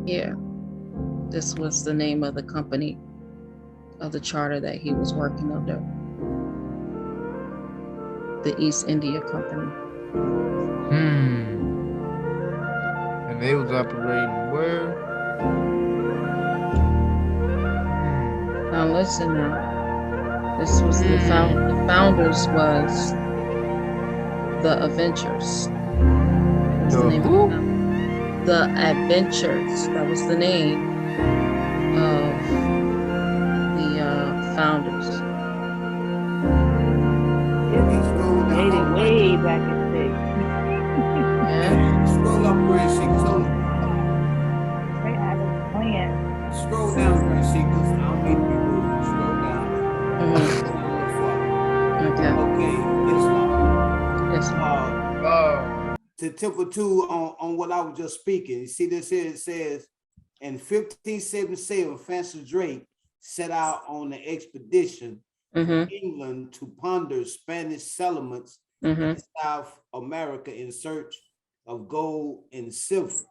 Yeah, this was the name of the company of the charter that he was working under, the East India Company. And they was operating where? Now listen now. This was the founders was the Adventures. That's the name who? of the Adventures. That was the name of the founders. Dated way back in the day. Yeah. Scroll up, Grand Seekers. Hold on. They had a plan. Scroll down, Grand Seekers. I don't mean to be rude. Scroll down. Okay. Okay, Islam. Islam. To tip or two on what I was just speaking. You see this here, it says, in 1577, Francis Drake set out on an expedition from England to plunder Spanish settlements in South America in search of gold and silver.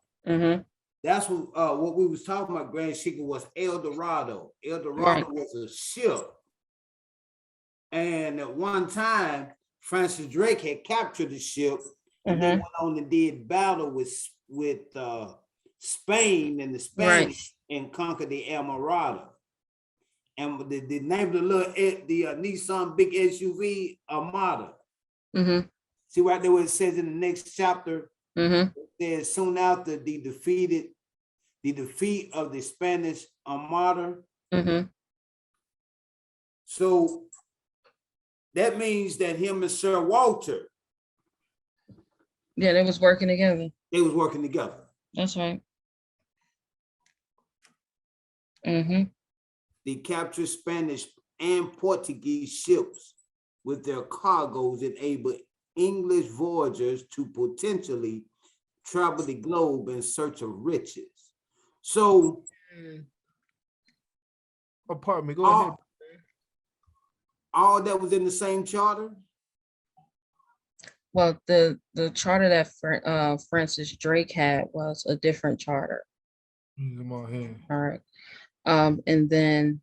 That's what we was talking about, Grand Seeker, was El Dorado. El Dorado was a ship. And at one time, Francis Drake had captured the ship and then went on and did battle with Spain and the Spanish and conquered the Almirada. And the name of the Nissan big SUV, Armada. See right there what it says in the next chapter? It says, soon after the defeat of the Spanish Armada. So that means that him and Sir Walter. Yeah, they was working together. They was working together. That's right. They captured Spanish and Portuguese ships with their cargoes, enable English voyagers to potentially travel the globe in search of riches. So, pardon me, go ahead. All that was in the same charter? Well, the charter that Francis Drake had was a different charter. All right. And then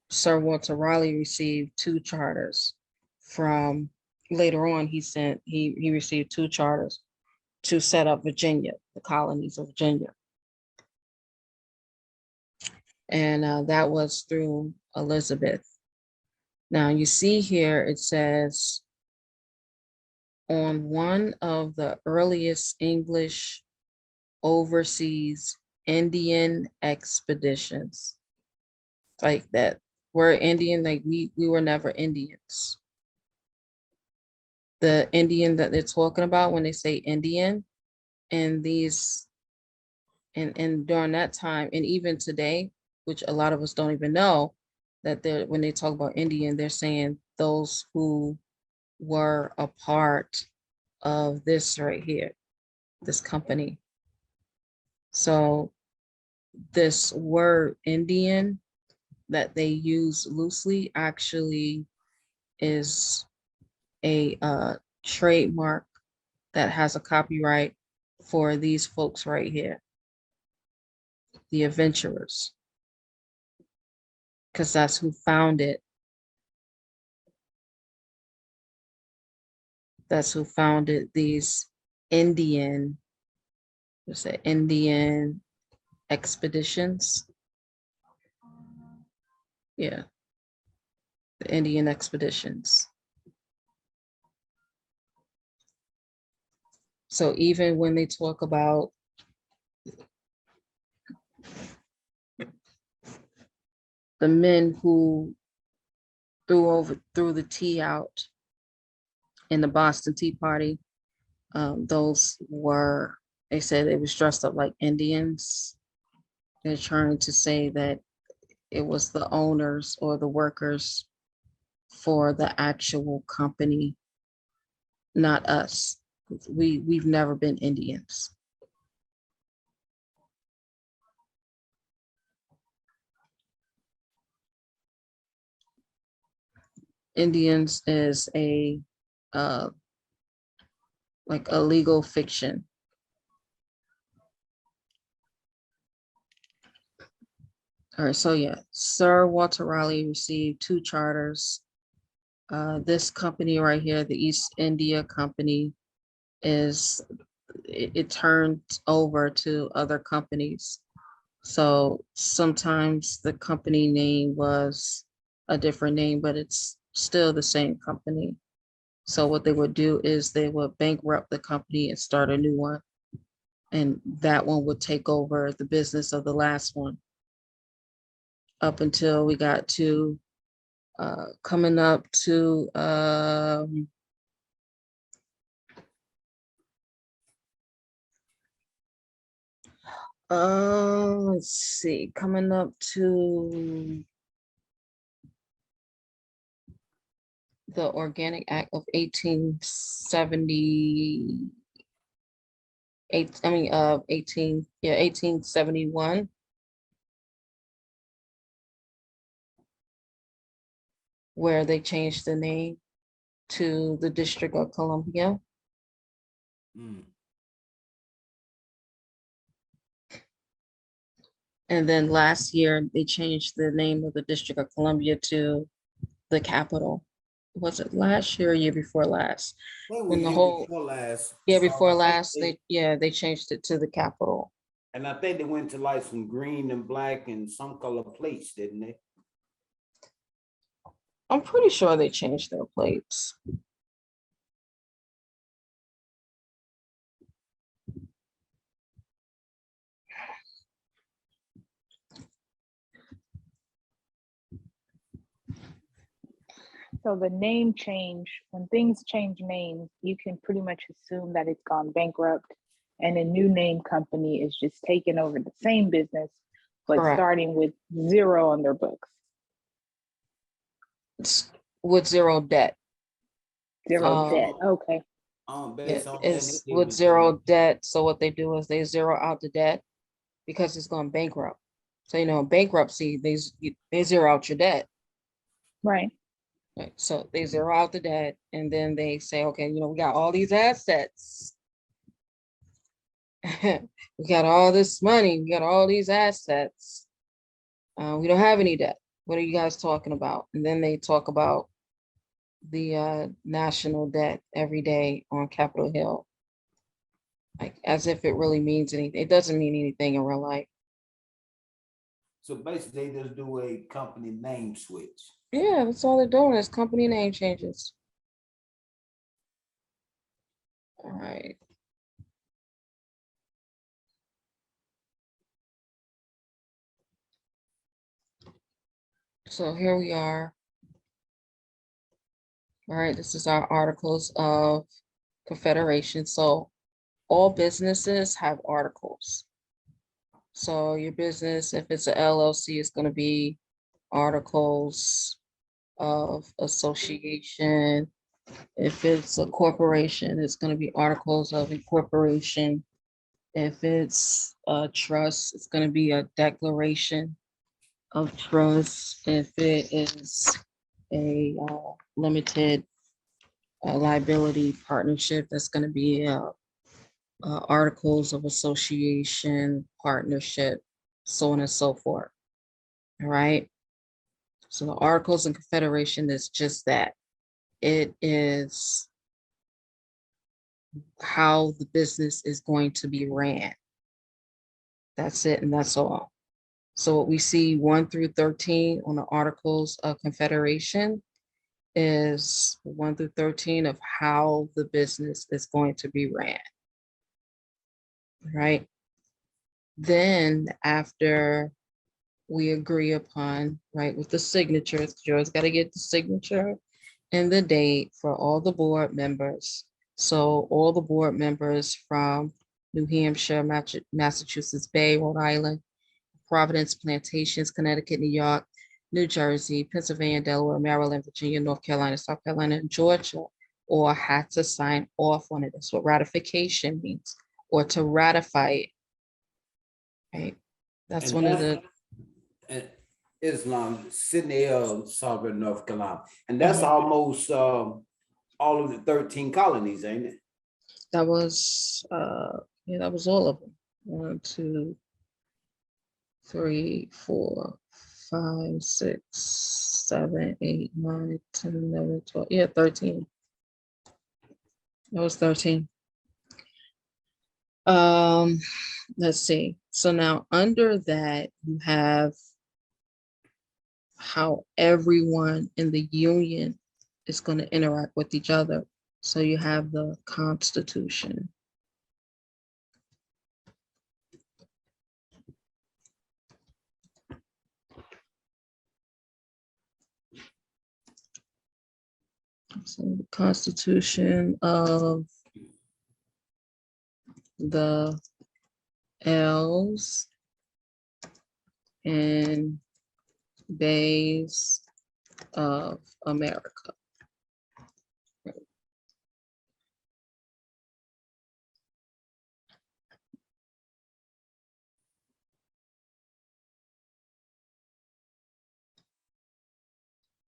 Sir Walter Raleigh received two charters from, later on he received two charters to set up Virginia, the colonies of Virginia. And that was through Elizabeth. Now you see here, it says, on one of the earliest English overseas Indian expeditions, like that, we're Indian, like we were never Indians. The Indian that they're talking about when they say Indian, and these, and during that time, and even today, which a lot of us don't even know, that when they talk about Indian, they're saying those who were a part of this right here, this company. So this word Indian that they use loosely actually is a trademark that has a copyright for these folks right here, the adventurers, because that's who founded. That's who founded these Indian expeditions. Yeah, the Indian expeditions. So even when they talk about the men who threw the tea out in the Boston Tea Party, those were, they said it was dressed up like Indians. They're trying to say that it was the owners or the workers for the actual company, not us. We've never been Indians. Indians is a like a legal fiction. All right, so yeah, Sir Walter Raleigh received 2 charters. This company right here, the East India Company, it turned over to other companies. So sometimes the company name was a different name, but it's still the same company. So what they would do is they would bankrupt the company and start a new one. And that one would take over the business of the last one up until we got to coming up to let's see, coming up to the Organic Act of 1878, 1871, where they changed the name to the District of Columbia. Mm. And then last year, they changed the name of the District of Columbia to the capital. Was it last year or year before last? Well, When the year whole before last. year So before I think last, they changed it to the capital. and I think they went to like some green and black and some color plates, didn't they? I'm pretty sure they changed their plates. So the name change, when things change names, you can pretty much assume that it's gone bankrupt and a new name company is just taking over the same business, but Correct. starting with 0 on their books. It's with 0 debt. 0 debt. Okay. Based on that, It's with 0 debt. So what they do is they zero out the debt because it's gone bankrupt. So, bankruptcy, they zero out your debt. Right. Right. So they zero out the debt and then they say, okay, we got all these assets. We got all this money. We got all these assets. We don't have any debt. What are you guys talking about? And then they talk about the national debt every day on Capitol Hill. Like as if it really means anything. It doesn't mean anything in real life. So basically, they just do a company name switch. Yeah, that's all they're doing is company name changes. All right. So here we are. All right, this is our Articles of Confederation. So all businesses have articles. So your business, if it's an LLC, it's going to be articles of association. If it's a corporation, it's going to be articles of incorporation. If it's a trust, it's going to be a declaration of trust. If it is a limited liability partnership, that's going to be articles of association, partnership, so on and so forth. All right. So the Articles of Confederation is just that. It is how the business is going to be ran. That's it, and that's all. So what we see 1 through 13 on the Articles of Confederation is 1 through 13 of how the business is going to be ran. Right? Then after we agree upon, right, with the signatures, you always got to get the signature and the date for all the board members. So all the board members from New Hampshire, Massachusetts Bay, Rhode Island, Providence, Plantations, Connecticut, New York, New Jersey, Pennsylvania, Delaware, Maryland, Virginia, North Carolina, South Carolina, and Georgia, or had to sign off on it. That's what ratification means, or to ratify it. Right? That's one of the Islam, Sydney, Sovereign, North Carolina, and that's almost all of the 13 colonies, ain't it? That was that was all of them. 1, 2, 3, 4, 5, 6, 7, 8, 9, 10, 11, 12. Yeah, 13. That was 13. Let's see. So now under that, you have how everyone in the union is going to interact with each other. So you have the Constitution. So the Constitution of the L's and Bays of America.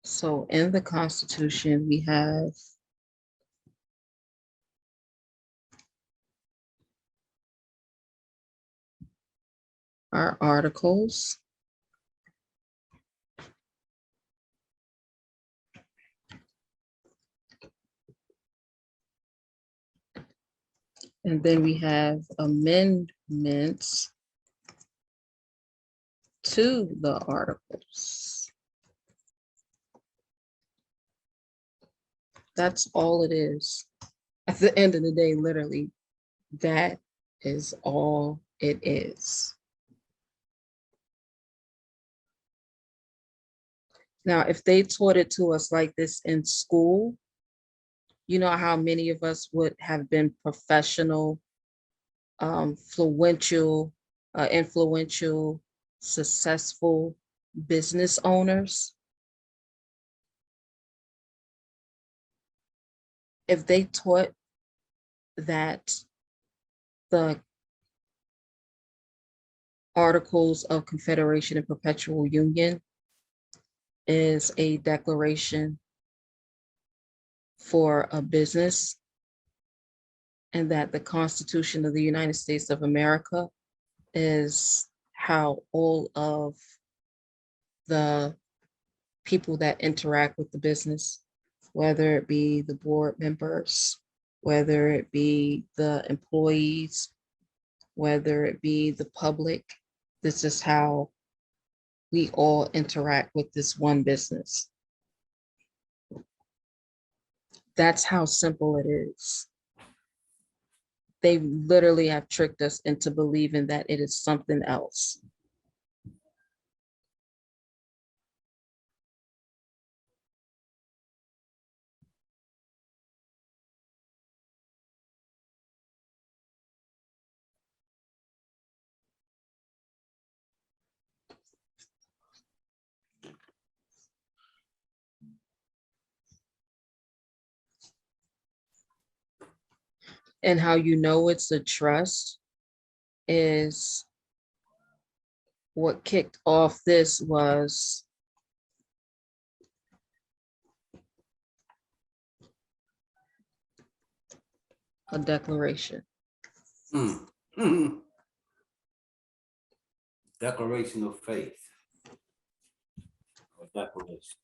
So in the Constitution, we have our articles. And then we have amendments to the articles. That's all it is. At the end of the day, literally, that is all it is. Now, if they taught it to us like this in school, you know how many of us would have been professional, influential, successful business owners. If they taught that the Articles of Confederation and Perpetual Union is a declaration for a business, and that the Constitution of the United States of America is how all of the people that interact with the business, whether it be the board members, whether it be the employees, whether it be the public, this is how we all interact with this one business. That's how simple it is. They literally have tricked us into believing that it is something else. And how you know it's a trust is what kicked off this was a declaration. Declaration of faith. Or declaration.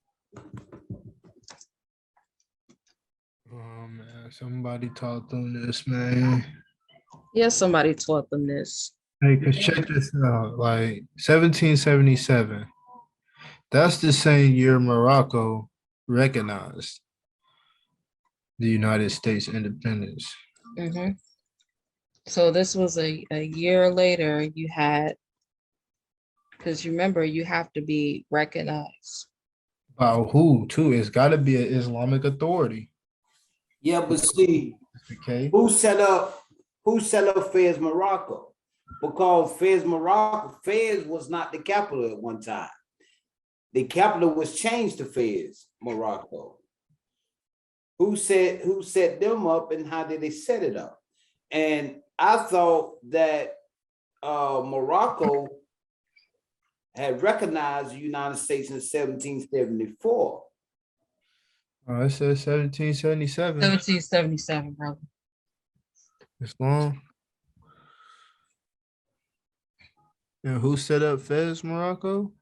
Oh man, somebody taught them this, man. Yes, somebody taught them this. Hey, cause check this out. Like 1777, that's the same year Morocco recognized the United States independence. Mhm. So this was a year later, you had, because remember, you have to be recognized. By who too? It's got to be an Islamic authority. Yeah, but see, Okay. who set up Fez Morocco? Because Fez was not the capital at one time. The capital was changed to Fez, Morocco. Who set them up and how did they set it up? And I thought that Morocco had recognized the United States in 1774. It says 1777. 1777, brother. It's long. And who set up Fez, Morocco?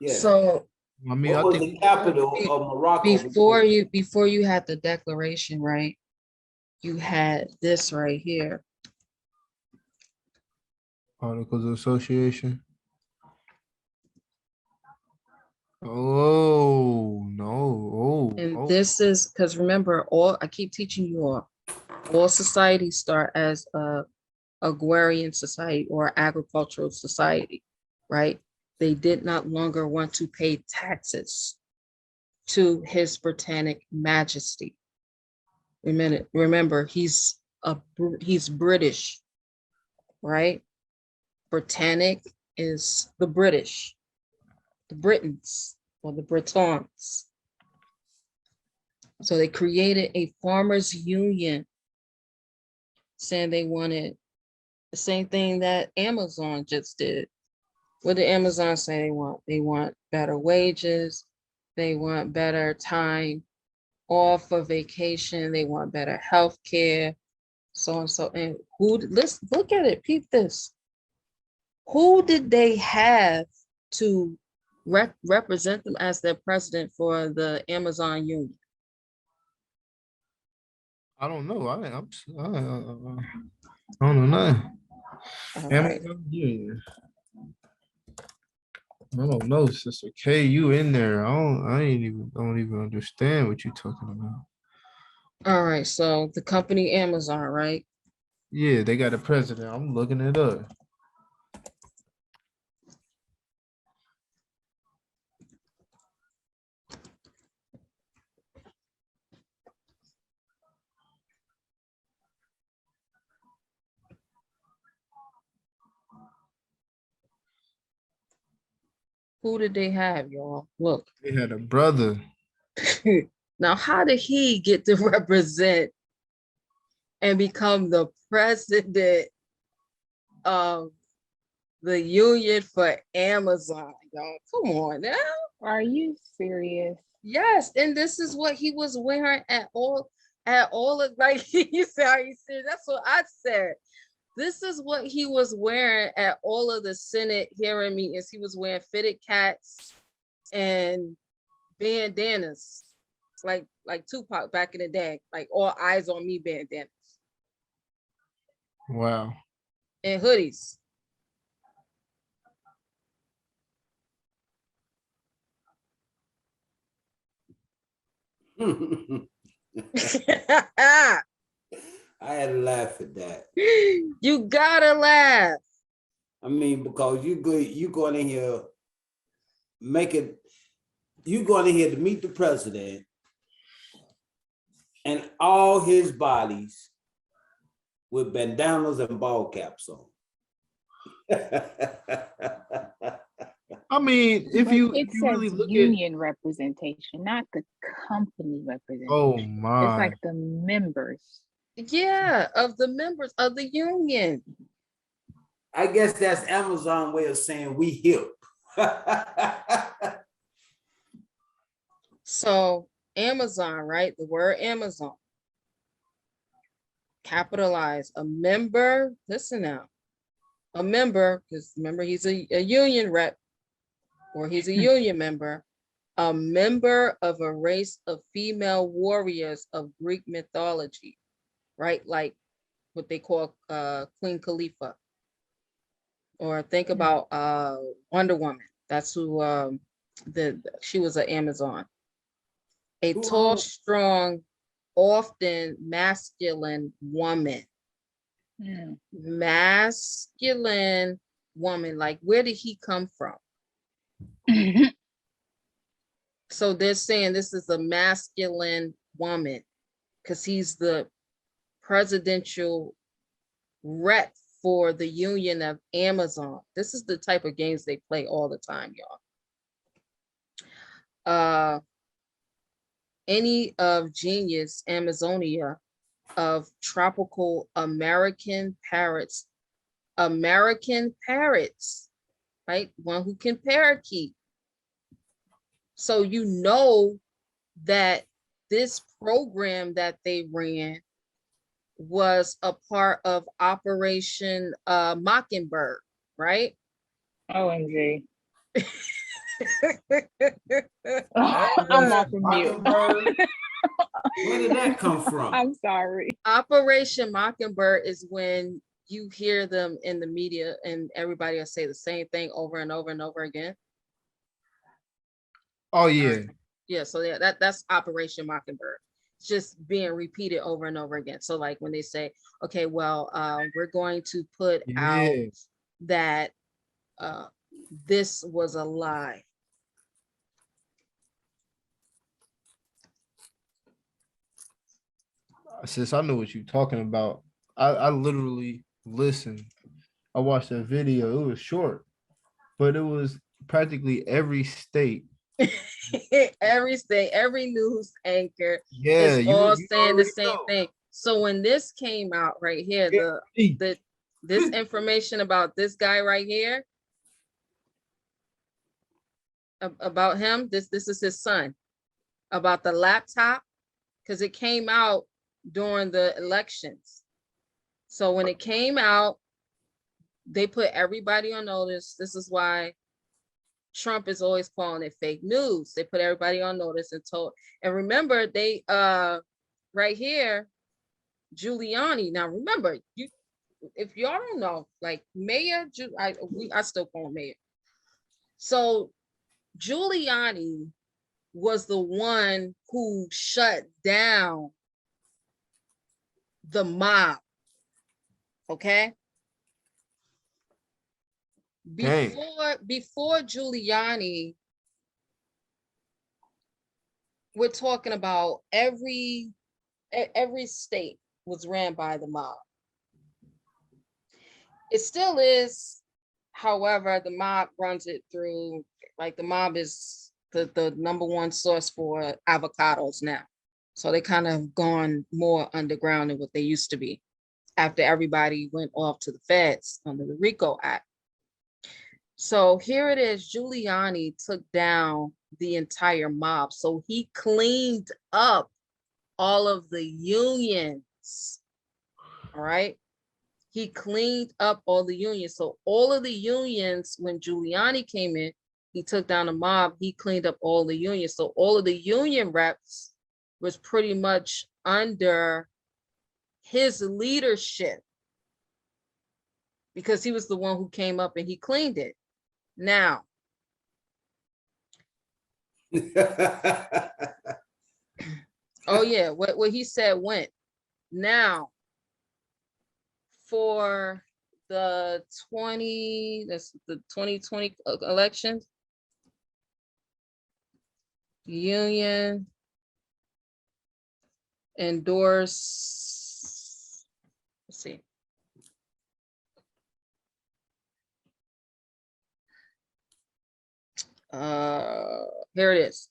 Yeah. So I mean, What I was think the capital be- of Morocco? before you had the declaration, right? You had this right here. Articles of Association. Oh no! And this is because remember, I keep teaching you all societies start as a agrarian society or agricultural society, right? They did not longer want to pay taxes to His Britannic Majesty. Remember, he's British, right? Britannic is the British, the Britons, or the Britons. So they created a farmers union saying they wanted the same thing that Amazon just did. What did Amazon say they want? They want better wages. They want better time off for vacation. They want better health care, so and so. And let's look at it, peep this. Who did they have to represent them as their president for the Amazon Union? I don't know. I don't know. All right. Yeah. I don't know, Sister K. You in there? I don't even understand what you're talking about. All right. So the company Amazon, right? Yeah, they got a president. I'm looking it up. Who did they have, y'all? Look. They had a brother. Now, how did he get to represent and become the president of the union for Amazon, y'all? Come on now. Are you serious? Yes, and this is what he was wearing at all of like you said, are you serious? That's what I said. This is what he was wearing at all of the Senate hearing meetings. He was wearing fitted caps and bandanas, like Tupac back in the day, like all eyes on me bandanas. Wow. And hoodies. I had to laugh at that. You gotta laugh. I mean, because you going in here, you going in here to meet the president and all his bodies with bandanas and ball caps on. I mean, if But you it if you says really look union representation, not the company representation. oh It's my, like the members. Yeah, of the members of the union. I guess that's Amazon way of saying we hip. So Amazon, right? The word Amazon. Capitalize a member. Listen now. A member, because remember he's a union rep or he's a union member. A member of a race of female warriors of Greek mythology, right? Like what they call Queen Khalifa. Or think about Wonder Woman. That's who she was an Amazon. A tall, strong, often masculine woman. Masculine woman. Like, where did he come from? So they're saying this is a masculine woman because he's the presidential rep for the union of Amazon. This is the type of games they play all the time, y'all. Any of genius Amazonia of tropical American parrots, right? One who can parakeet. So you know that this program that they ran was a part of Operation Mockingbird, right? OMG. I'm Uh, off of mute. Mockingbird. Where did that come from? I'm sorry. Operation Mockingbird is when you hear them in the media and everybody will say the same thing over and over and over again. Oh yeah. Yeah, so yeah, that's Operation Mockingbird. It's just being repeated over and over again. So like when they say, okay, well, we're going to put out Yeah. that this was a lie. Since I know what you're talking about, I literally listened. I watched a video. It was short, but it was practically every state. Every state, every news anchor Yeah, is all you saying the already same know. thing. So when this came out right here, Yeah. this information about this guy right here, about him, this is his son, about the laptop, because it came out during the elections. So when it came out, they put everybody on notice. This is why Trump is always calling it fake news. They put everybody on notice and told, and remember they right here, Giuliani. Now remember, you if y'all don't know, like Mayor, I still call him Mayor. So Giuliani was the one who shut down the mob. Okay. Dang. Before Giuliani, we're talking about every state was ran by the mob. It still is. However, the mob runs it through, like the mob is the number one source for avocados now. So they kind of gone more underground than what they used to be after everybody went off to the feds under the RICO Act. So here it is, Giuliani took down the entire mob. So he cleaned up all of the unions, all right? He cleaned up all the unions. So all of the unions, when Giuliani came in, he took down the mob, he cleaned up all the unions. So all of the union reps was pretty much under his leadership because he was the one who came up and he cleaned it. Now, oh yeah, what he said went. Now, for the 2020 elections, union endorse, let's see. Here it is.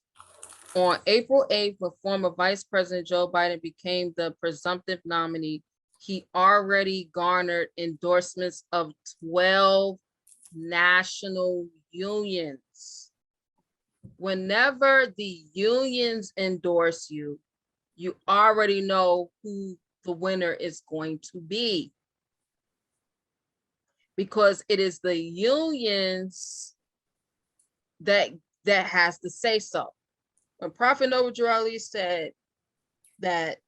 On April 8th, when former Vice President Joe Biden became the presumptive nominee, he already garnered endorsements of 12 national unions. Whenever the unions endorse you, you already know who the winner is going to be, because it is the unions that has to say so. When Prophet Noble Drew Ali said that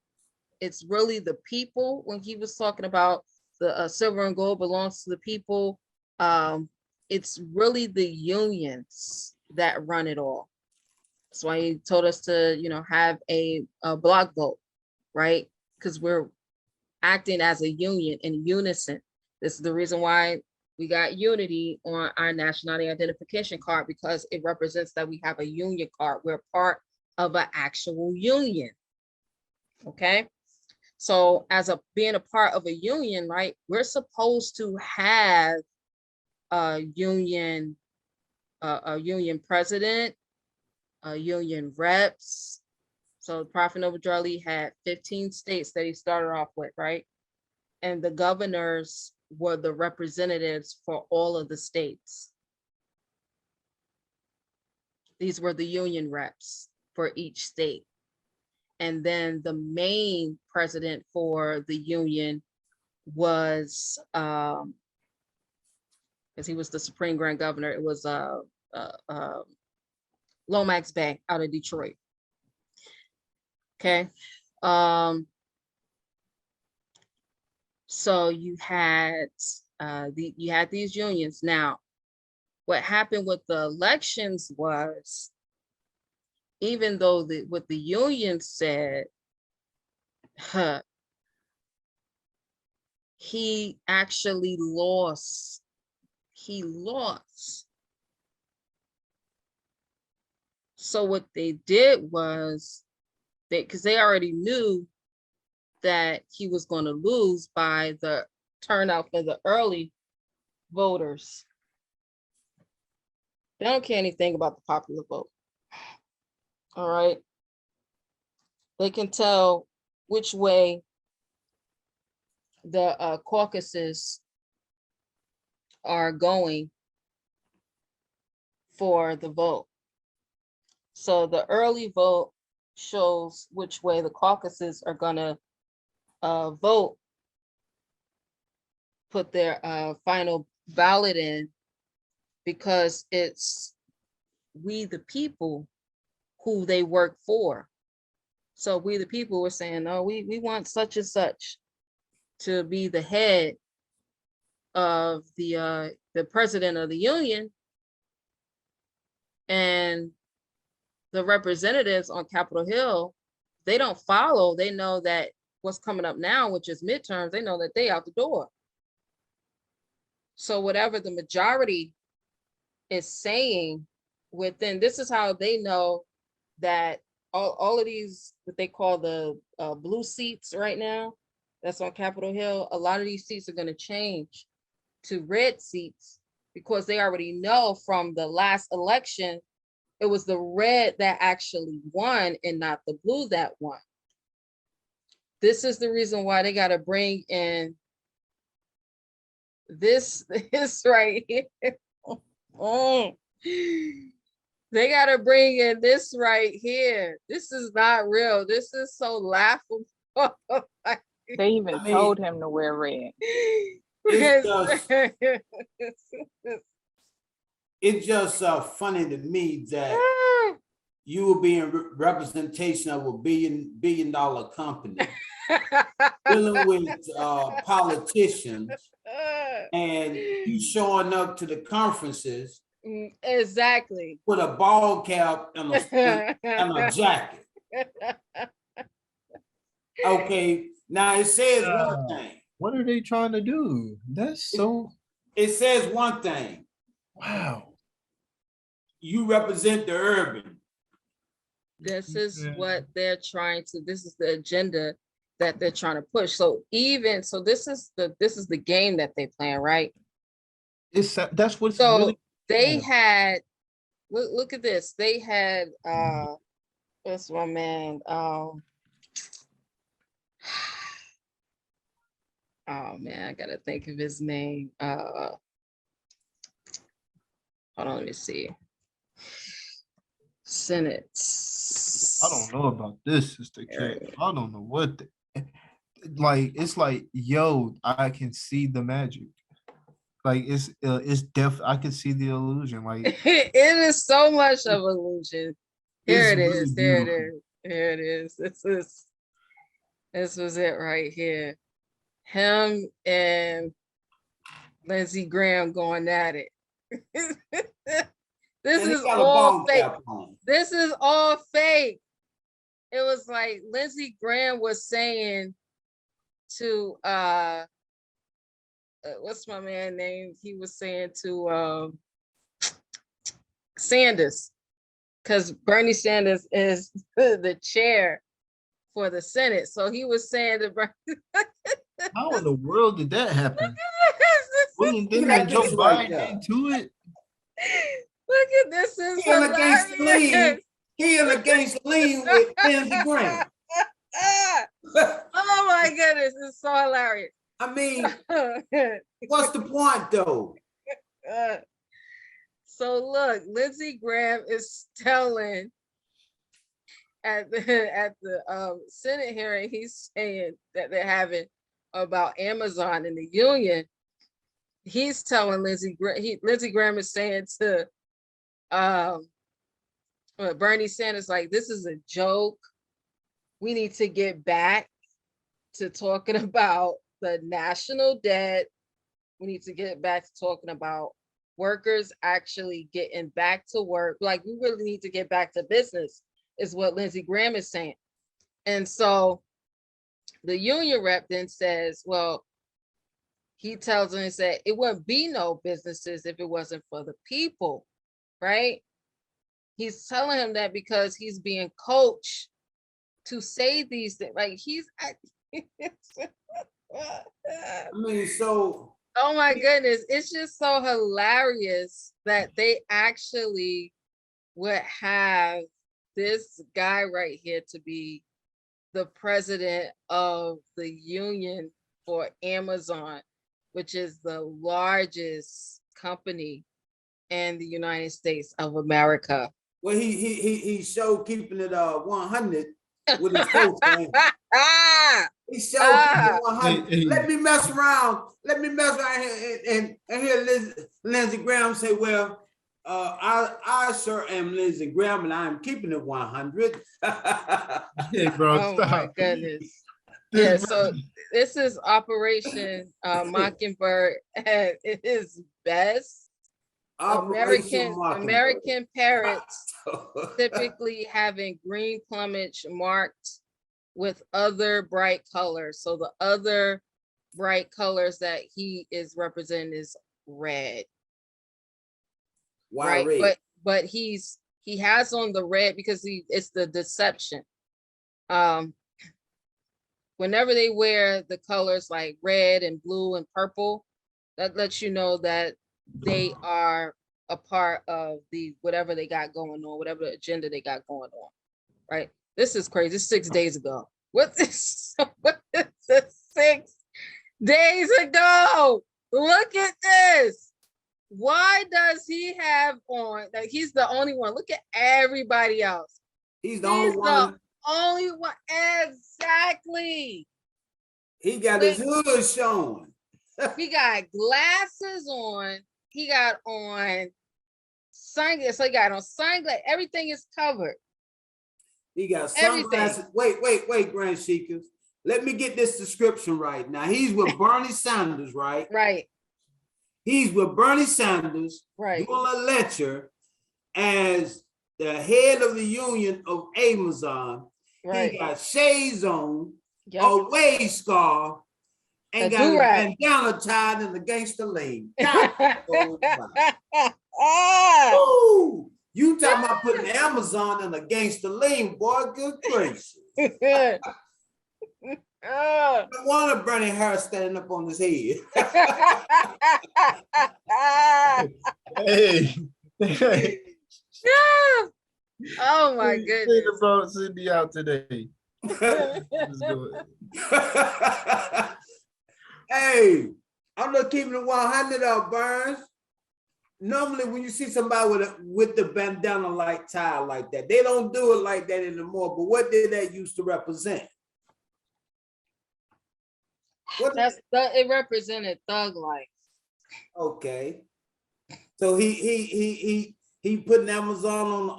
it's really the people, when he was talking about the silver and gold belongs to the people, it's really the unions that run it all. That's why he told us to, have a block vote, right? Because we're acting as a union in unison. This is the reason why we got unity on our nationality identification card, because it represents that we have a union card. We're part of an actual union. Okay. So as being a part of a union, right, we're supposed to have a union president, a union reps. So Prophet Noble Drew Ali had 15 states that he started off with, right? And the governors were the representatives for all of the states. These were the union reps for each state. And then the main president for the union was because he was the Supreme Grand Governor. It was Lomax Bank out of Detroit. Okay. So you had these unions. Now, what happened with the elections was, even though what the union said, he actually lost. He lost. So what they did was, because they already knew that he was going to lose by the turnout for the early voters. They don't care anything about the popular vote. All right. They can tell which way the caucuses are going for the vote. So the early vote shows which way the caucuses are gonna vote, put their final ballot in, because it's we the people who they work for. So we the people were saying, no, we want such and such to be the head of the president of the union, and the representatives on Capitol Hill, they don't follow. They know that what's coming up now, which is midterms, they know that they out the door. So whatever the majority is saying within, this is how they know that all of these, what they call the blue seats right now, that's on Capitol Hill, a lot of these seats are going to change to red seats, because they already know from the last election, it was the red that actually won and not the blue that won. This is the reason why they got to bring in this right here. They got to bring in this right here. This is not real. This is so laughable. They even told him to wear red. It's just funny to me that you will be in representation of a billion dollar company dealing with politicians, and you showing up to the conferences exactly with a ball cap and a jacket. Okay, now it says one thing. What are they trying to do? That's so. It says one thing. Wow. You represent the urban. This is what they're trying to, this is the agenda that they're trying to push. So even, so this is the game that they playing, right? That's what's so really. They had, look at this. They had, what's my man? Oh man, I gotta think of his name. Hold on, let me see. Senate. I don't know about this, Sister K. I don't know what like, it's like, yo, I can see the magic. Like, it's I can see the illusion. Like, it is so much of illusion. Here it is. Really Here it is. Here it is. This was it right here. Him and Lindsey Graham going at it. This is all fake. This is all fake. It was like Lindsey Graham was saying to what's my man name? He was saying to Sanders, because Bernie Sanders is the chair for the Senate. So he was saying to Bernie, how in the world did that happen? Wasn't Joe Biden into it? Look at this. Is he in against the lean with Lindsey Graham. Oh my goodness, it's so hilarious. I mean, what's the point though? So look, Lindsey Graham is telling at the Senate hearing, he's saying that they're having about Amazon and the union. he's telling Lindsey Graham is saying to Bernie Sanders, like, this is a joke. We need to get back to talking about the national debt. We need to get back to talking about workers actually getting back to work. Like, we really need to get back to business, is what Lindsey Graham is saying. And so the union rep then says, well, he tells him, he said, it wouldn't be no businesses if it wasn't for the people, right? He's telling him that because he's being coached to say these things. Like, he's I mean, so oh my goodness, it's just so hilarious that they actually would have this guy right here to be the president of the union for Amazon, which is the largest company in the United States of America. well, he showed keeping it 100 with his coach. He showed keeping it 100. Let me mess around. Let me mess around and hear Lindsey Graham say, well, I sure am Lindsey Graham and I'm keeping it 100. Hey, bro, Oh stop. my goodness. Yeah, so this is Operation Mockingbird at its best. American parrots typically having green plumage marked with other bright colors. So the other bright colors that he is representing is red. Why right? red? But he has on the red because it's the deception. Whenever they wear the colors like red and blue and purple, that lets you know that they are a part of the whatever they got going on, whatever agenda they got going on, right? This is crazy. It's 6 days ago. What is 6 days ago? Look at this. Why does he have on, like, he's the only one? Look at everybody else. He's the only one. Only one. Exactly. He got his hood showing. He got glasses on. He got on sunglasses. So he got on sunglasses. Everything is covered. He got sunglasses. Wait, Grand Seekers. Let me get this description right. Now, he's with Bernie Sanders, right? Right. He's with Bernie Sanders, right, doing a lecture as the head of the union of Amazon. Right. He got shades on, a waist scarf, and got a bandana tied in the gangster lane. Oh, you talking about putting Amazon in a gangster lane, boy? Good gracious. No wonder Bernie Harris standing up on his head. Hey. Oh my goodness. About Cindy out today. Hey, I'm not keeping it 100 up, Burns. Normally, when you see somebody with the bandana like tie like that, they don't do it like that anymore. But what did that used to represent? It represented thug life. Okay, so he putting Amazon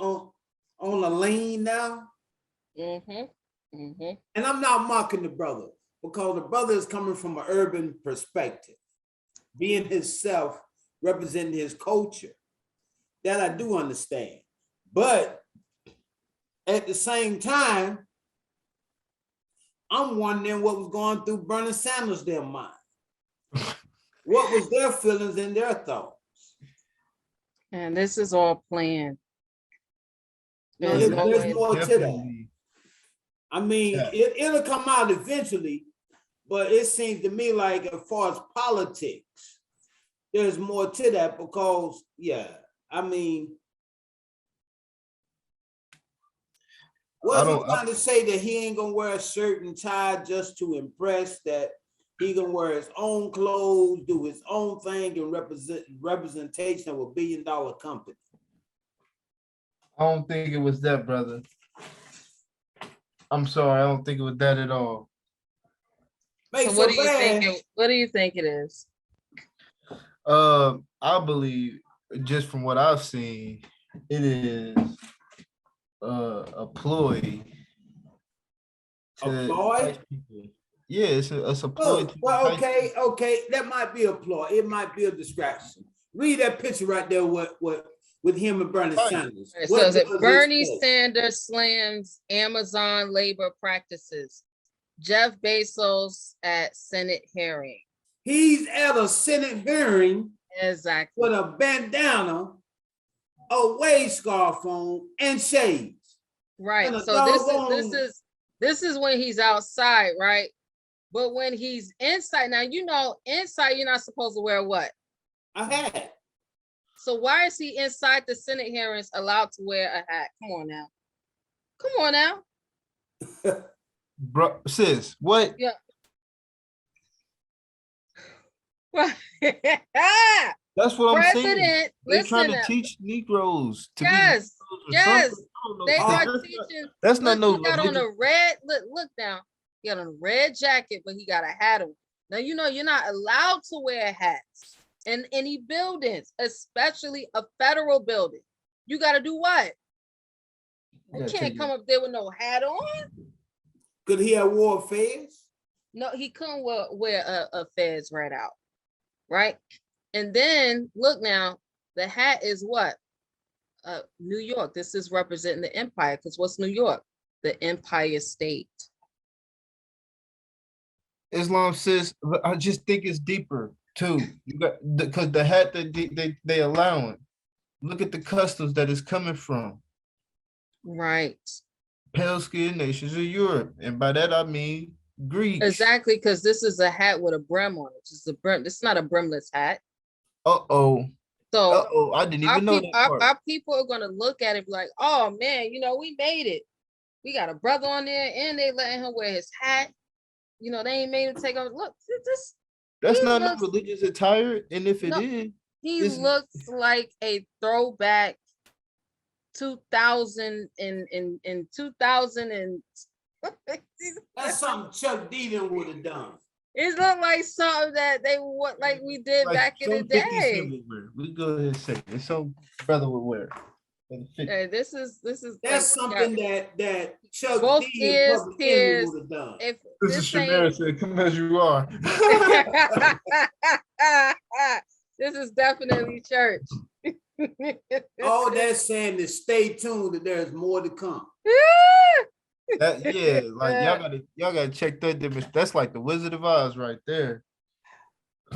on a lane now. And I'm not mocking the brother because the brother is coming from an urban perspective, being himself, representing his culture. That I do understand, but at the same time, I'm wondering what was going through Bernie Sanders' their mind. What was their feelings and their thoughts? And this is all planned. There's more to that. I mean, it'll come out eventually, but it seems to me like as far as politics, there's more to that because, I mean, was he trying to say that he ain't gonna wear a shirt and tie just to impress, that he gonna wear his own clothes, do his own thing, and representation of $1 billion company? I don't think it was that, brother. I'm sorry, I don't think it was that at all. So what do you think it is? I believe just from what I've seen, it is a ploy to A ploy? entice people. Yeah, it's a ploy Oh, to well, entice okay, people. okay. That might be a ploy. It might be a distraction. Read that picture right there with him and Bernie Right. Sanders. It What says that does Bernie it say? Sanders slams Amazon labor practices. Jeff Bezos at Senate hearing. He's at a Senate hearing Exactly. with a bandana, a wave scarf on, and shades. Right. And a So doggone- this is when he's outside, right? But when he's inside, now you know inside you're not supposed to wear what? a hat. So why is he inside the Senate hearings allowed to wear a hat? Come on now. Come on now. Bro, sis, what? Yeah. That's what I'm saying. President, They're trying listen to up. teach Negroes to Yes, be yes. something. I don't know. They are That's teaching. that's not no Look, he got on religious. a red, look now. He got on a red jacket, but he got a hat on. Now, you know, you're not allowed to wear hats in any buildings, especially a federal building. You got to do what? You gotta can't take come up there with no hat on. Could he have wore fez? No, he couldn't wear a Fez right out, right? And then look now, the hat is what? New York. This is representing the empire, because what's New York? The Empire State. Islam says, but I just think it's deeper too. You got because the hat that they allowing. Look at the customs that is coming from Right. pale skinned nations of Europe, and by that I mean Greeks. Exactly, because this is a hat with a brim on it. It's a brim. It's not a brimless hat. Uh-oh. So Uh-oh. I didn't even know that part. our people are gonna look at it like, oh man, you know, we made it. We got a brother on there, and they letting him wear his hat. You know, they ain't made him take off. Look, this That's he not looks- no religious attire, and if it No, is, he It's- looks like a throwback 2000 in 2000 and That's something Chuck D would have done. it looked like something that they what like we did back in the some 50 day. Cent would wear. We go ahead and say it. It's some brother would wear. Hey, this is That's like, something that Chuck both D ears, and Public tears. Enemy would have done. if This is this Shamara ain't said, come as you are. this is definitely church. All that's saying is stay tuned that there's more to come. Yeah, like y'all gotta check that difference. That's like the Wizard of Oz right there.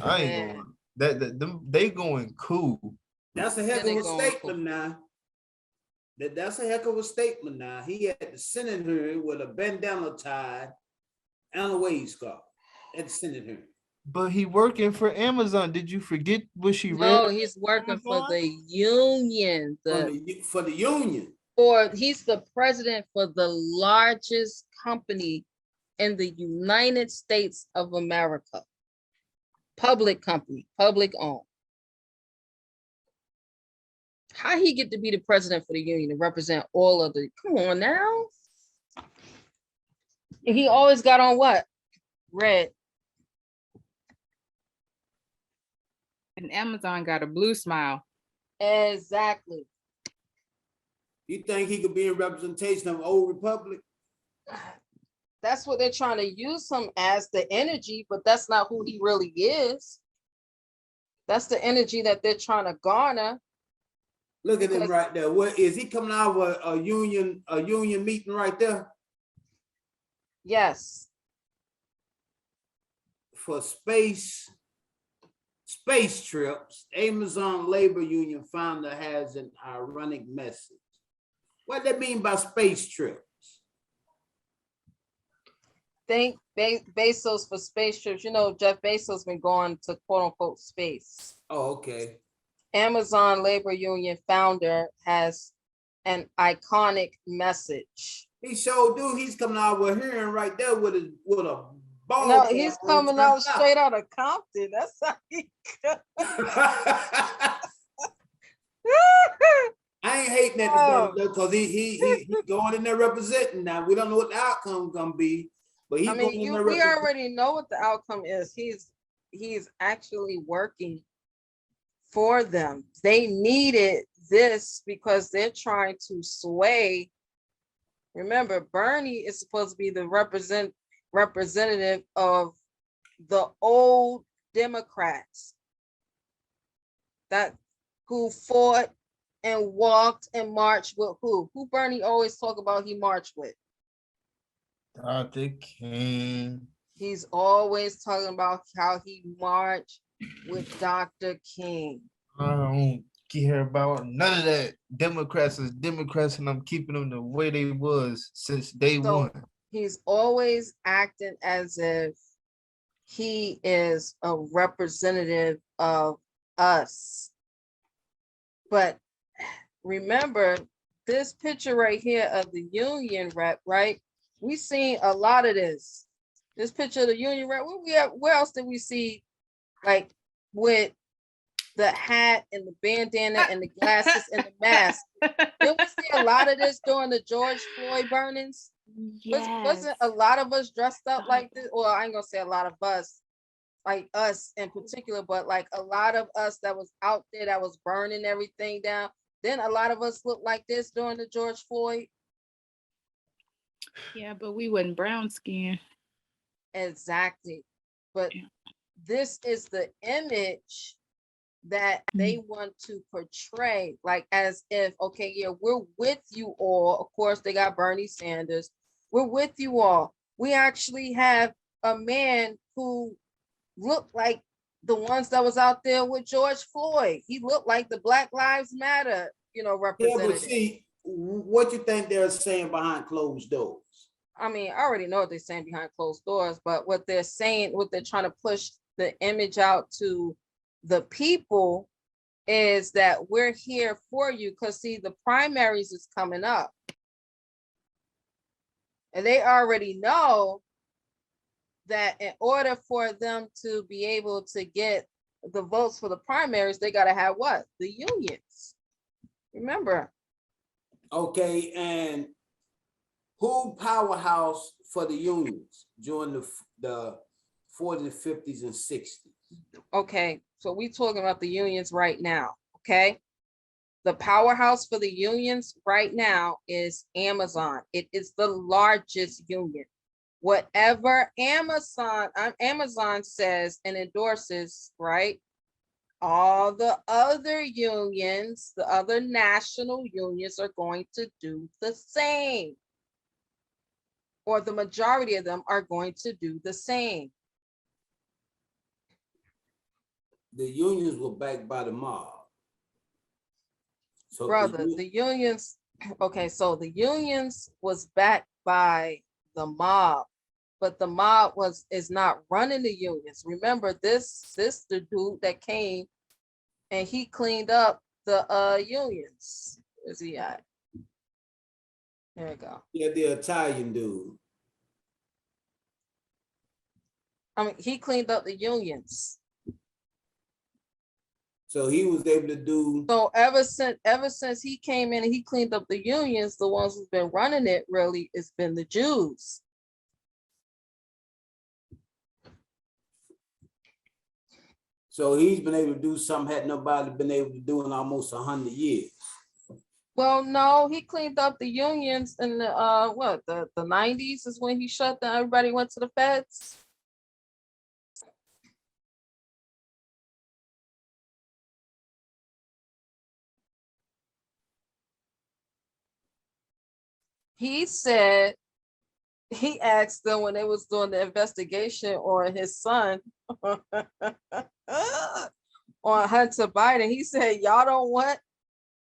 I ain't Man. going. They going cool. That's a heck Then of they a going statement now. That's a heck of a statement now. He at the Senate hearing with a bandana tied and a wave scarf at the Senate hearing. But he working for Amazon. Did you forget what she No, read? he's working for the union. For the union. He's the president for the largest company in the United States of America. Public company, public owned. How he get to be the president for the union and represent all of the, come on now. And he always got on what? Red. And Amazon got a blue smile. Exactly. You think he could be in representation of Old Republic? That's what they're trying to use him as, the energy, but that's not who he really is. That's the energy that they're trying to garner. Look at him Because- right there. What is he coming out of a union meeting right there Yes. for space trips? Amazon labor union founder has an ironic message. What that mean by space trips? Thank Bezos for space trips. You know, Jeff Bezos been going to quote unquote space. Oh, okay. Amazon labor union founder has an iconic message. He sure do. He's coming out with hearing right there with a ball. No, he's cap on coming out turned straight out of Compton. That's how he. I ain't hating that Oh. because he going in there representing. Now we don't know what the outcome gonna be, but he I going mean, in there we representing. already know what the outcome is. He's actually working for them. They needed this because they're trying to sway. Remember, Bernie is supposed to be the representative of the old Democrats that who fought and walked and marched with who? Who Bernie always talk about he marched with? Dr. King. He's always talking about how he marched with Dr. King. I don't care about none of that. Democrats is Democrats, and I'm keeping them the way they was since day one. He's always acting as if he is a representative of us. But remember this picture right here of the union rep, right? We seen a lot of this. This picture of the union rep. Where else did we see, like, with the hat and the bandana and the glasses and the mask? Did we see a lot of this during the George Floyd burnings? Yes. Wasn't a lot of us dressed up like this? Well, I ain't gonna say a lot of us, like us in particular, but like a lot of us that was out there that was burning everything down. Then a lot of us looked like this during the George Floyd. Yeah, but we wasn't brown skin. Exactly. But this is the image that they want to portray, like as if, okay, yeah, we're with you all. Of course, they got Bernie Sanders. We're with you all. We actually have a man who looked like the ones that was out there with George Floyd. He looked like the Black Lives Matter, representative. Yeah, but see, what you think they're saying behind closed doors? I mean, I already know what they're saying behind closed doors, but what they're saying, what they're trying to push the image out to the people is that we're here for you. Because see, the primaries is coming up. And they already know that in order for them to be able to get the votes for the primaries, they got to have what? The unions. Remember. Okay, and who powerhouse for the unions during the 40s, 50s, and 60s? Okay, so we talking about the unions right now, okay? The powerhouse for the unions right now is Amazon. It is the largest union. Whatever Amazon says and endorses, right? All the other unions, the other national unions are going to do the same. Or the majority of them are going to do the same. The unions were backed by the mob. So brother, the unions, okay, so the unions was backed by the mob, but the mob is not running the unions. Remember this the dude that came and he cleaned up the unions. Where's he at? There we go. Yeah, the Italian dude. I mean, he cleaned up the unions. So he was able to do. So ever since he came in and he cleaned up the unions, the ones who've been running it really has been the Jews. So he's been able to do something had nobody been able to do in almost 100 years. Well, no, he cleaned up the unions in the the 90s is when he shut down. Everybody went to the feds. He said, he asked them when they was doing the investigation on his son, on Hunter Biden. He said, y'all don't want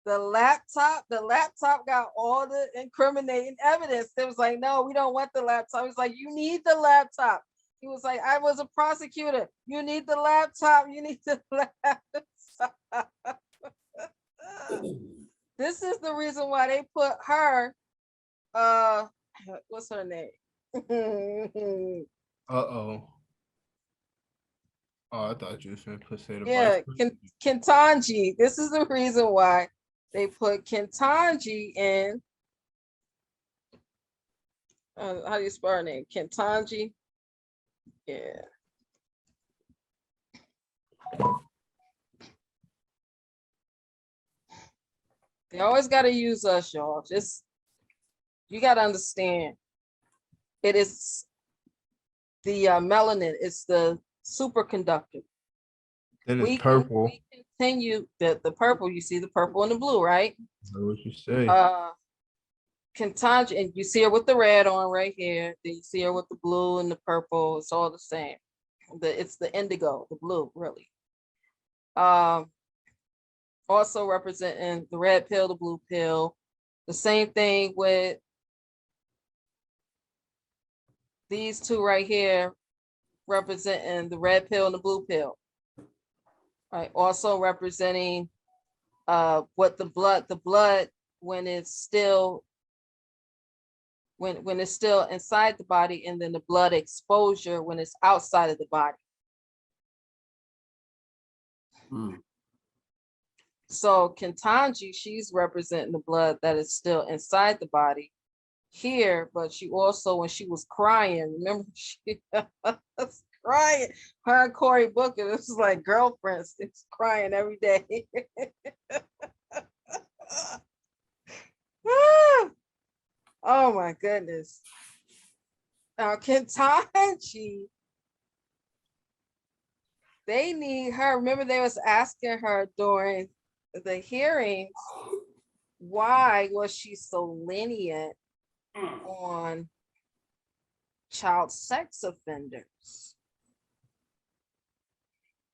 the laptop? The laptop got all the incriminating evidence. They was like, no, we don't want the laptop. He was like, you need the laptop. He was like, I was a prosecutor. You need the laptop. You need the laptop. This is the reason why they put her, what's her name? Oh, I thought you was going to say the Yeah, Ketanji. This is the reason why they put Ketanji in. How do you spell her name? Ketanji. Yeah. They always got to use us, y'all. Just, you got to understand, it is the melanin, it's the superconductor. Then it's purple. We continue the purple, you see the purple and the blue, right? That's what you say. Ketanji, and you see her with the red on right here. Then you see her with the blue and the purple. It's all the same. It's the indigo, the blue, really. Also representing the red pill, the blue pill. The same thing with these two right here, representing the red pill and the blue pill. Right. Also representing what the blood when it's still when it's still inside the body, and then the blood exposure when it's outside of the body. So Ketanji, she's representing the blood that is still inside the body here, but she also, when she was crying, remember she was crying, her and Cory Booker, this was like girlfriends, it's crying every day. Oh my goodness. Now Ketanji, they need her. Remember they was asking her during the hearings, why was she so lenient on child sex offenders?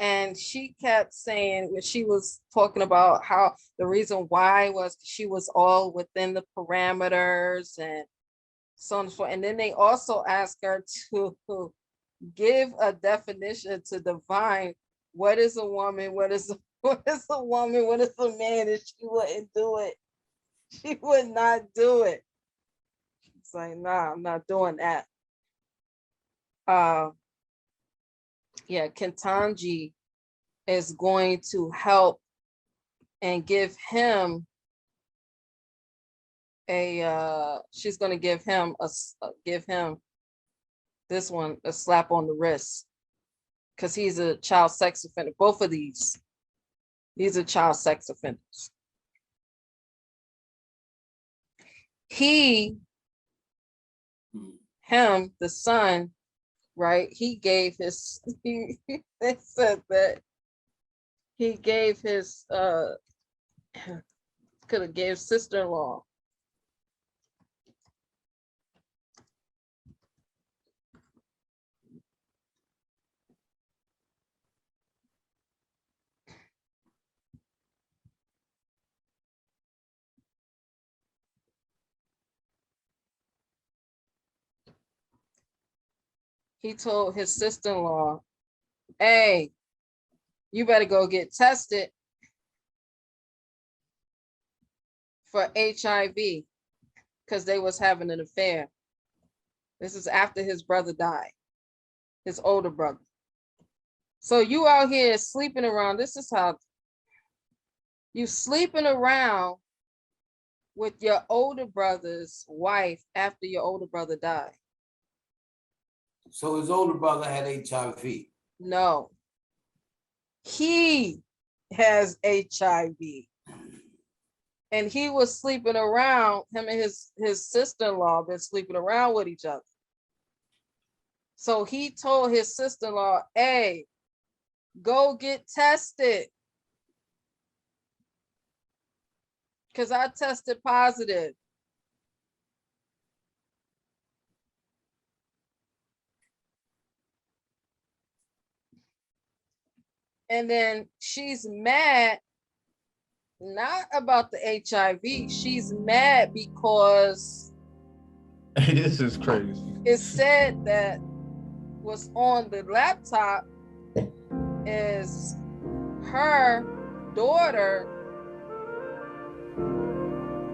And she kept saying, when she was talking about how the reason why was she was all within the parameters and so on and so forth. And then they also asked her to give a definition to define what is a woman, what is a woman, what is a man, and she wouldn't do it. She would not do it. It's like, nah, I'm not doing that. Yeah, Ketanji is going to help and give him she's going to give him this one a slap on the wrist, because he's a child sex offender. Both of these are child sex offenders. Him, the son, right? He gave his, they said that he gave his, could have gave sister-in-law. He told his sister-in-law, hey, you better go get tested for HIV, because they was having an affair. This is after his brother died, his older brother. So you out here sleeping around. This is how you sleeping around with your older brother's wife after your older brother died. So his older brother had HIV. No, he has HIV, and he was sleeping around. Him and his sister-in-law been sleeping around with each other. So he told his sister-in-law, hey, go get tested, because I tested positive. And then she's mad, not about the HIV. She's mad because This is crazy. it said that what's on the laptop is her daughter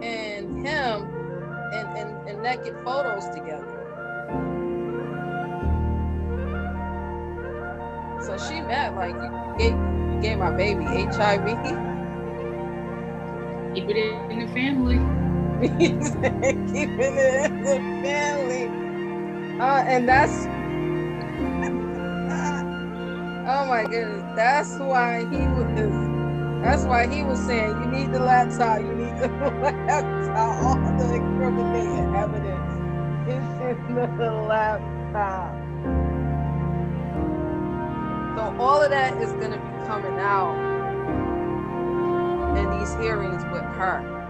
and him in naked photos together. So she mad, like, you gave my baby HIV. Keep it in the family. Keeping it in the family. And that's, oh my goodness, that's why he was, That's why he was saying you need the laptop, you need the laptop, all the incriminating evidence is in the laptop. So all of that is gonna be coming out in these hearings with her.